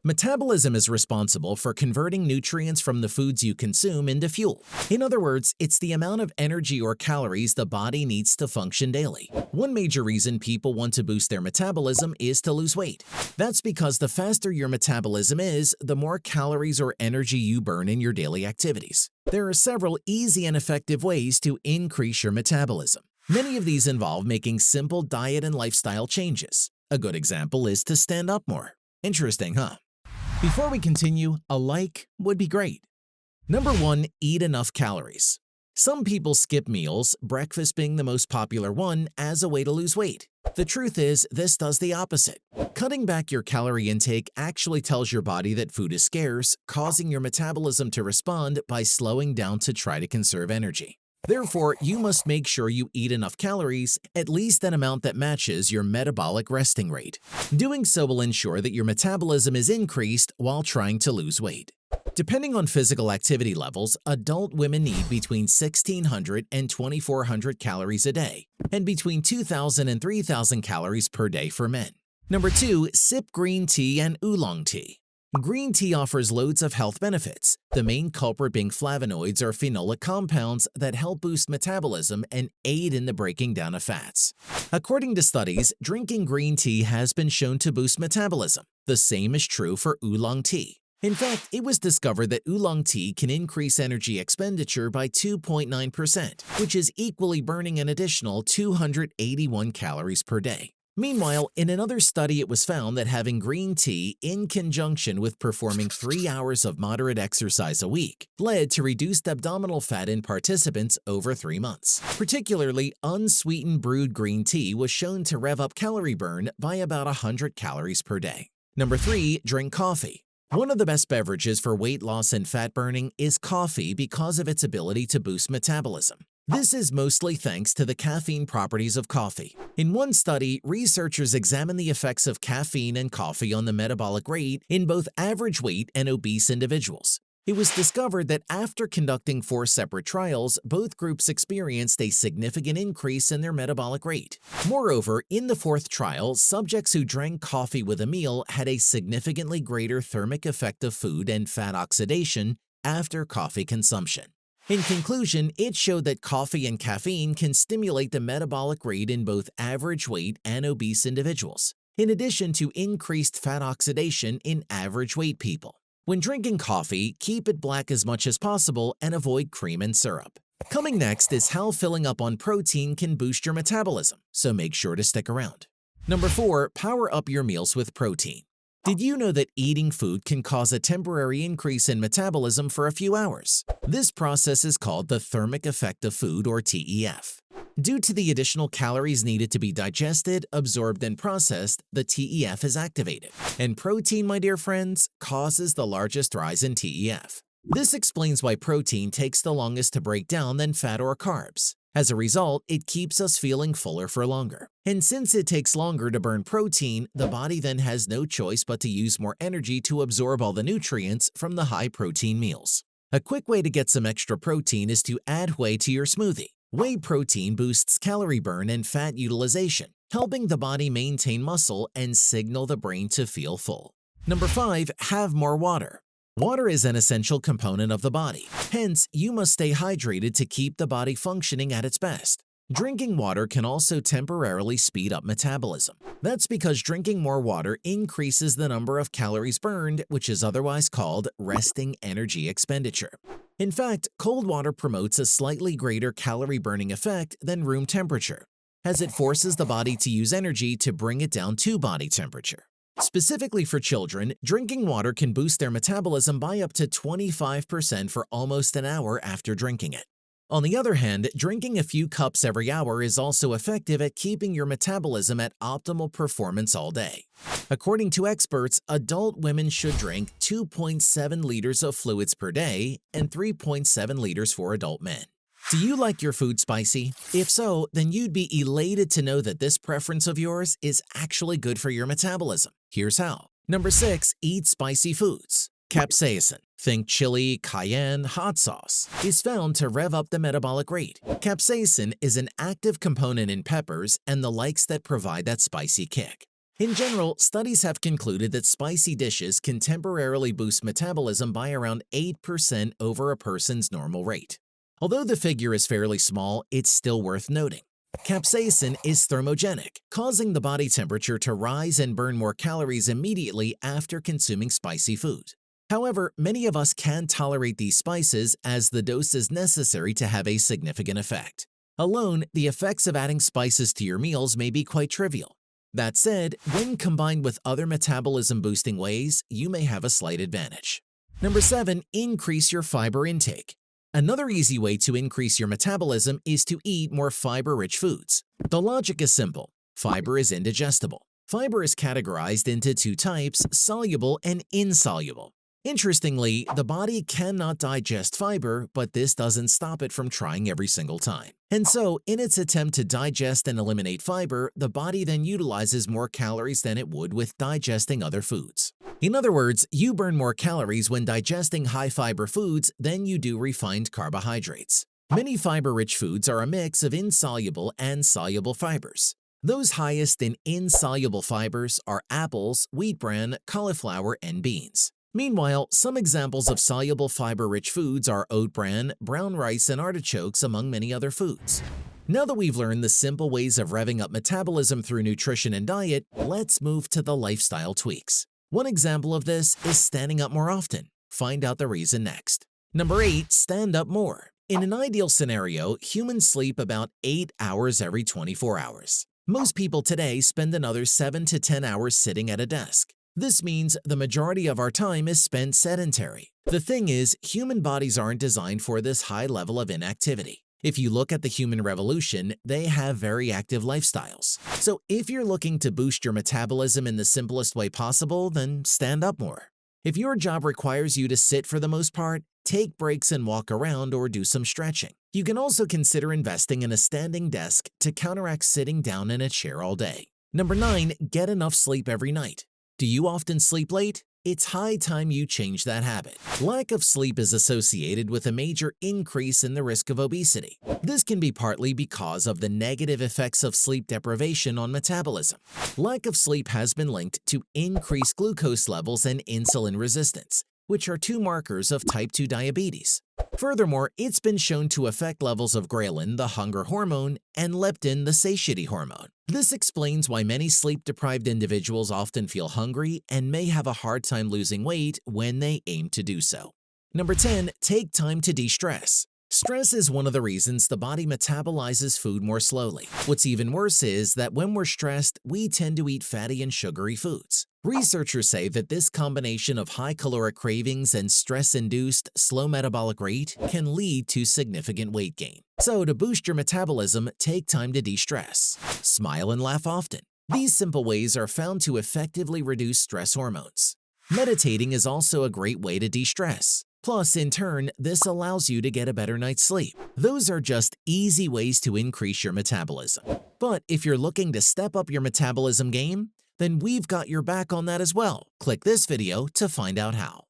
Metabolism is responsible for converting nutrients from the foods you consume into fuel. In other words, it's the amount of energy or calories the body needs to function daily. One major reason people want to boost their metabolism is to lose weight. That's because the faster your metabolism is, the more calories or energy you burn in your daily activities. There are several easy and effective ways to increase your metabolism. Many of these involve making simple diet and lifestyle changes. A good example is to stand up more. Interesting, huh? Before we continue, a like would be great. Number 1. Eat enough calories. Some people skip meals, breakfast being the most popular one, as a way to lose weight. The truth is, this does the opposite. Cutting back your calorie intake actually tells your body that food is scarce, causing your metabolism to respond by slowing down to try to conserve energy. Therefore, you must make sure you eat enough calories, at least an amount that matches your metabolic resting rate. Doing so will ensure that your metabolism is increased while trying to lose weight. Depending on physical activity levels, adult women need between 1,600 and 2,400 calories a day, and between 2,000 and 3,000 calories per day for men. Number 2. Sip green tea and oolong tea. Green tea offers loads of health benefits, the main culprit being flavonoids or phenolic compounds that help boost metabolism and aid in the breaking down of fats. According to studies, drinking green tea has been shown to boost metabolism. The same is true for oolong tea. In fact, it was discovered that oolong tea can increase energy expenditure by 2.9%, which is equally burning an additional 281 calories per day. Meanwhile, in another study it was found that having green tea in conjunction with performing 3 hours of moderate exercise a week led to reduced abdominal fat in participants over 3 months. Particularly, unsweetened brewed green tea was shown to rev up calorie burn by about 100 calories per day. Number 3. Drink coffee. One of the best beverages for weight loss and fat burning is coffee because of its ability to boost metabolism. This is mostly thanks to the caffeine properties of coffee. In one study, researchers examined the effects of caffeine and coffee on the metabolic rate in both average weight and obese individuals. It was discovered that after conducting 4 separate trials, both groups experienced a significant increase in their metabolic rate. Moreover, in the 4th trial, subjects who drank coffee with a meal had a significantly greater thermic effect of food and fat oxidation after coffee consumption. In conclusion, it showed that coffee and caffeine can stimulate the metabolic rate in both average weight and obese individuals, in addition to increased fat oxidation in average weight people. When drinking coffee, keep it black as much as possible and avoid cream and syrup. Coming next is how filling up on protein can boost your metabolism, so make sure to stick around. Number 4. Power up your meals with protein. Did you know that eating food can cause a temporary increase in metabolism for a few hours? This process is called the thermic effect of food, or TEF. Due to the additional calories needed to be digested, absorbed, and processed, the TEF is activated. And protein, my dear friends, causes the largest rise in TEF. This explains why protein takes the longest to break down than fat or carbs. As a result, it keeps us feeling fuller for longer. And since it takes longer to burn protein, the body then has no choice but to use more energy to absorb all the nutrients from the high-protein meals. A quick way to get some extra protein is to add whey to your smoothie. Whey protein boosts calorie burn and fat utilization, helping the body maintain muscle and signal the brain to feel full. Number 5. Have more water. Water is an essential component of the body. Hence, you must stay hydrated to keep the body functioning at its best. Drinking water can also temporarily speed up metabolism. That's because drinking more water increases the number of calories burned, which is otherwise called resting energy expenditure. In fact, cold water promotes a slightly greater calorie burning effect than room temperature, as it forces the body to use energy to bring it down to body temperature. Specifically for children, drinking water can boost their metabolism by up to 25% for almost an hour after drinking it. On the other hand, drinking a few cups every hour is also effective at keeping your metabolism at optimal performance all day. According to experts, adult women should drink 2.7 liters of fluids per day and 3.7 liters for adult men. Do you like your food spicy? If so, then you'd be elated to know that this preference of yours is actually good for your metabolism. Here's how. Number 6. Eat spicy foods. Capsaicin, think chili, cayenne, hot sauce, is found to rev up the metabolic rate. Capsaicin is an active component in peppers and the likes that provide that spicy kick. In general, studies have concluded that spicy dishes can temporarily boost metabolism by around 8% over a person's normal rate. Although the figure is fairly small, it's still worth noting. Capsaicin is thermogenic, causing the body temperature to rise and burn more calories immediately after consuming spicy food. However, many of us can't tolerate these spices as the dose is necessary to have a significant effect. Alone, the effects of adding spices to your meals may be quite trivial. That said, when combined with other metabolism-boosting ways, you may have a slight advantage. Number 7. Increase your fiber intake. Another easy way to increase your metabolism is to eat more fiber-rich foods. The logic is simple. Fiber is indigestible. Fiber is categorized into two types, soluble and insoluble. Interestingly, the body cannot digest fiber, but this doesn't stop it from trying every single time. And so, in its attempt to digest and eliminate fiber, the body then utilizes more calories than it would with digesting other foods. In other words, you burn more calories when digesting high-fiber foods than you do refined carbohydrates. Many fiber-rich foods are a mix of insoluble and soluble fibers. Those highest in insoluble fibers are apples, wheat bran, cauliflower, and beans. Meanwhile, some examples of soluble fiber-rich foods are oat bran, brown rice, and artichokes, among many other foods. Now that we've learned the simple ways of revving up metabolism through nutrition and diet, let's move to the lifestyle tweaks. One example of this is standing up more often. Find out the reason next. Number 8. Stand up more. In an ideal scenario, humans sleep about 8 hours every 24 hours. Most people today spend another 7 to 10 hours sitting at a desk. This means the majority of our time is spent sedentary. The thing is, human bodies aren't designed for this high level of inactivity. If you look at the human revolution, they have very active lifestyles. So if you're looking to boost your metabolism in the simplest way possible, then stand up more. If your job requires you to sit for the most part, take breaks and walk around or do some stretching. You can also consider investing in a standing desk to counteract sitting down in a chair all day. Number 9. Get enough sleep every night. Do you often sleep late? It's high time you change that habit. Lack of sleep is associated with a major increase in the risk of obesity. This can be partly because of the negative effects of sleep deprivation on metabolism. Lack of sleep has been linked to increased glucose levels and insulin resistance, which are two markers of type 2 diabetes. Furthermore, it's been shown to affect levels of ghrelin, the hunger hormone, and leptin, the satiety hormone. This explains why many sleep-deprived individuals often feel hungry and may have a hard time losing weight when they aim to do so. Number 10. Take time to de-stress. Stress is one of the reasons the body metabolizes food more slowly. What's even worse is that when we're stressed, we tend to eat fatty and sugary foods. Researchers say that this combination of high caloric cravings and stress-induced slow metabolic rate can lead to significant weight gain. So to boost your metabolism, take time to de-stress. Smile and laugh often. These simple ways are found to effectively reduce stress hormones. Meditating is also a great way to de-stress. Plus, in turn, this allows you to get a better night's sleep. Those are just easy ways to increase your metabolism. But if you're looking to step up your metabolism game, then we've got your back on that as well. Click this video to find out how.